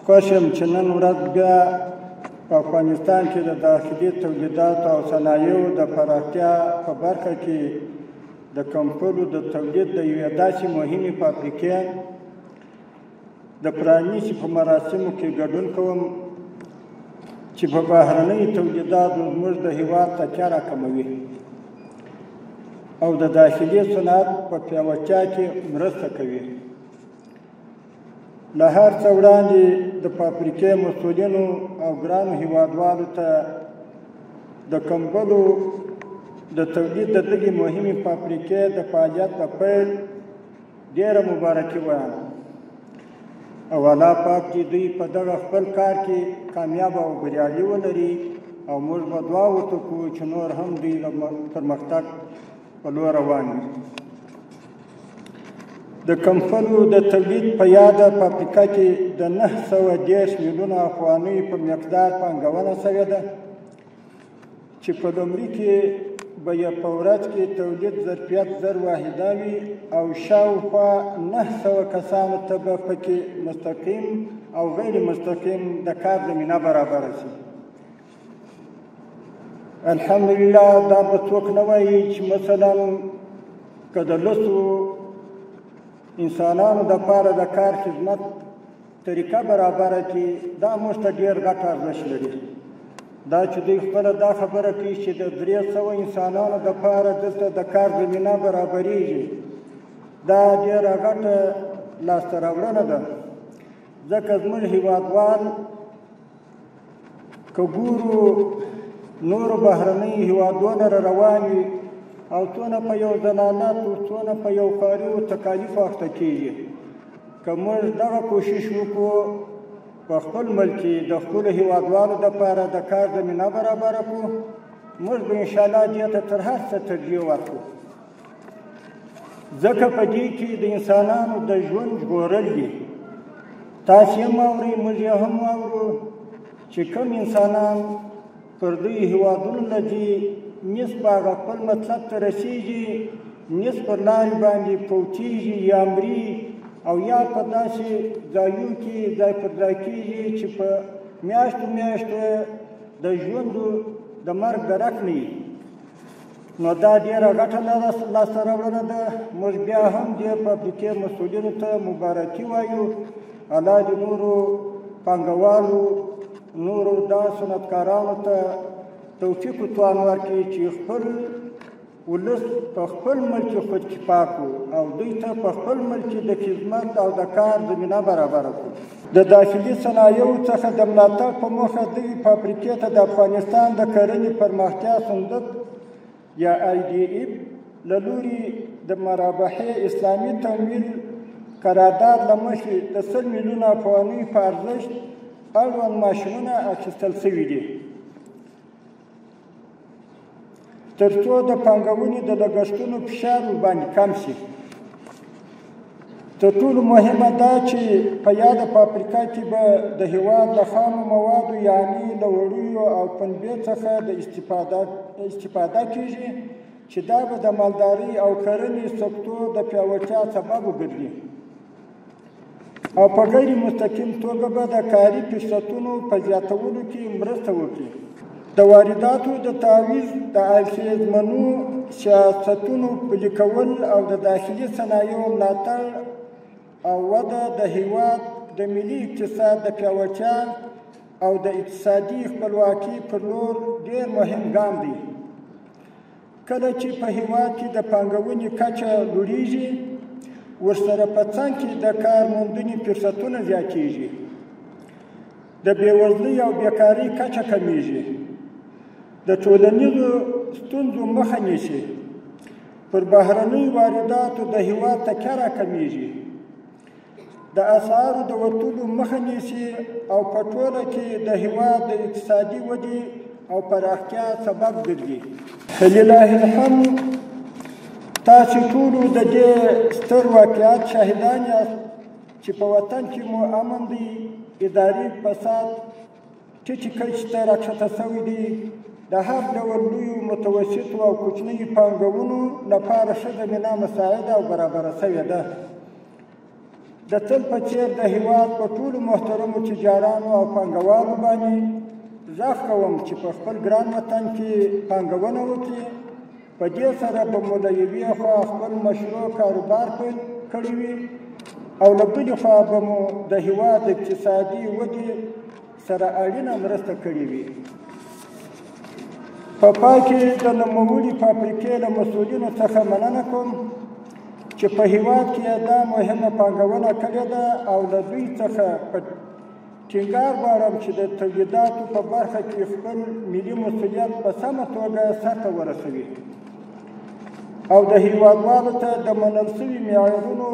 خوښ یم چې نن ورځ بیا په افغانستان کې د داخلي تولیداتو او صنایعو د پراختیا په برخه کې د کمپلو د تولید د یوې داسې مهمې فابریکې د پرانیستې په مراسمو کې ګډون کوم چې په بهرنیو تولیداتو زموږ د هېواد تکیه راکموي او د داخلي صنعت په پیاوړتیا کې مرسته کوي. له هر څه وړاندې د فابریکې مسؤلینو او ګرانو هېوادوالو ته د کمبلو د تولید د دغې مهمې فابریکې د فعالیت په پیل ډېره مبارکي وایم او الله پاک دې دوی په دغه خپل کار کې کامیاب او بریالي ولري او موږ به دعا ورته کوو چې نور هم دوی د پرمختګ په لور روان وي. د کمپلو د تولید په یاده فابریکه کې د 910 میلیونه افغانیو په مقدار پانګونه شوې ده چې په لومړي کې به یې په ورځ کې تولید ظرفیت 1000 واحده وي او شاوخوا 900 کسانو ته به پکې مستقیم او غیر مستقیم د کار زمینه برابره شي. الحمدلله دا به څوک نه وایي چې مثلا که د لسو انسانانو دپاره د کار خدمت طریقه برابره کړي دا موږ ته ډېر غټ ارزښت لري. دا چې دوی خپله دا خبره کوي چې د 300 انسانانو دپاره دلته د کار زمینه برابریږي دا ډېره غټه لاسته راوړنه ده ځکه زموږ هېوادوال که ګورو نورو بهرنیو هېوادونو را روان وي او څونه په یو زناناتو څونه په یو ښاریو تکالیفو اخته کېږي. که موږ دغه کوشش وکړو په خپل ملک کې د خپلو هېوادوالو دپاره د کار زمینه برابره کړو موږ به انشاءالله دې ته تر هر څه ترجیح ورکړو ځکه په دې کې د انسانانو د ژوند ژغورل دي. تاسې هم اورئ موږ یې هم واورو چې کوم انسانان پر دوی هېوادونو نه ځي نس به هغه خپل مطلب ته رسېږي نس پر لارې باندې پوچېږي یا مري او یا په داسې ځایو کې ځای پر ځای کېږي چې په میاشتو میاشتو د ژوندو د مرګ درک نه وي. نو دا ډېره غټه لاسته راوړنه ده. موږ بیا هم دې فابریکې مسؤلینو ته مبارکي وایو. الله دې نورو پانګوالو نورو دا صنعتکارانو ته توفیق و توان ورکړي چې خپل ولس په خپل ملک کې خودکفا کړو او دوی ته په خپل ملک کې د خدمت او د کار زمینه برابره کړو. د داخلي صنایعو څخه د ملاتړ په موخه دغې فابریکې ته د افغانستان د کرنې پرمختیا صندوق یا IDF له لوري د مرابحې اسلامي تمویل قرارداد له مخې د 100 میلیونه افغانیو په ارزښت اړوند ماشینونه اخیستل شوي دي تر څو د پانګونې د لګښتونو فشار ورباندې کم شي. تر ټولو مهمه دا چې په یاده فابریکه کې به د هېواد له خامو موادو یعنې له وړیو او پنبې څخه د استفاده کېږي چې دا به د مالدارۍ او کرنې سکتور د پیاوړتیا سبب وګرځي او په غیر مستقیم توګه به د کاري فرصتونو په زیاتولو کې مرسته وکړي. د وارداتو د تعویض د اغېزمنو سیاستونو پلي کول او د داخلي صنایعو ملاتړ او وده د هېواد د ملي اقتصاد د پیاوړتیا او د اقتصادي خپلواکۍ پر لور ډېر مهم ګام دی. کله چې په هېواد کې د پانګونې کچه لوړیږي ورسره په څنګ کې د کار موندنې فرصتونه زیاتېږي د بېوزلۍ او بیکارۍ کچه کمیږي د ټولنیزو ستونزو مخه نیسي پر بهرنیو وارداتو د هېواد تکیه راکمیږي د اسعارو د وتلو مخه نیسي او په ټوله کې د هېواد د اقتصادي ودې او پراختیا سبب ګرځي. لله الحمد تاسې ټولو د دې ستر واقعیت شاهدان یاست چې په وطن کې مو امن دی اداري فساد ټیټې کچې ته راکښته شوی دی د هر ډول لویو متوسطو او کوچنیو پانګونو لپاره ښه زمینه مساعده او برابره شوې ده. د تل په څېر د هېواد په ټولو محترمو تجارانو او پانګوالو باندې غږ کوم چې په خپل ګران وطن کې پانګونه وکړي. په دې سره به مو له یوې خوا خپل مشروع کاروبار پیل کړی وي او له بلې خوا به مو د هېواد اقتصادي ودې سره اړینه مرسته کړې وي. په پای کې د نوموړي فابریکې له مسؤلینو څخه مننه کوم چې په هېواد کې دا مهمه پانګونه کړې ده او له دوی څخه په ټینګار غواړم چې د تولیداتو په برخه کې خپل ملي مسؤلیت په سمه توګه سرته ورسوي او د هېوادوالو ته د منل شوي معیارونو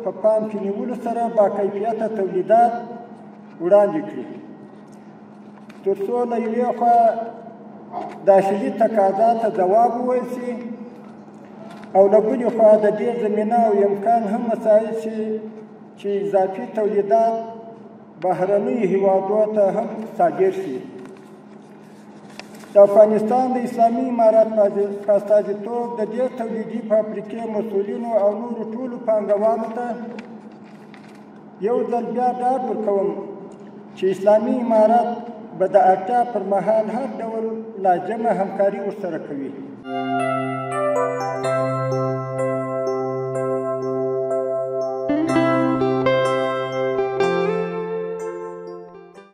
په پام کې نیولو سره باکیفیته تولیدات وړاندې کړي، تر څو له یوې خوا داخلي تقاضا ته ځواب وویل شي او له بلې خوا د دې زمینه او امکان هم مساعد شي چې اضافي تولیدات بهرنیو هېوادونو ته هم صادر شي. د افغانستان د اسلامي امارت په استازیتوب د دې تولیدي فابریکې مسؤلینو او نورو ټولو پانګوالو ته یو ځل بیا ډاډ ورکوم چې اسلامي امارت به د اړتیا پر مهال هر ډول لازمه همکاري ورسره کوي.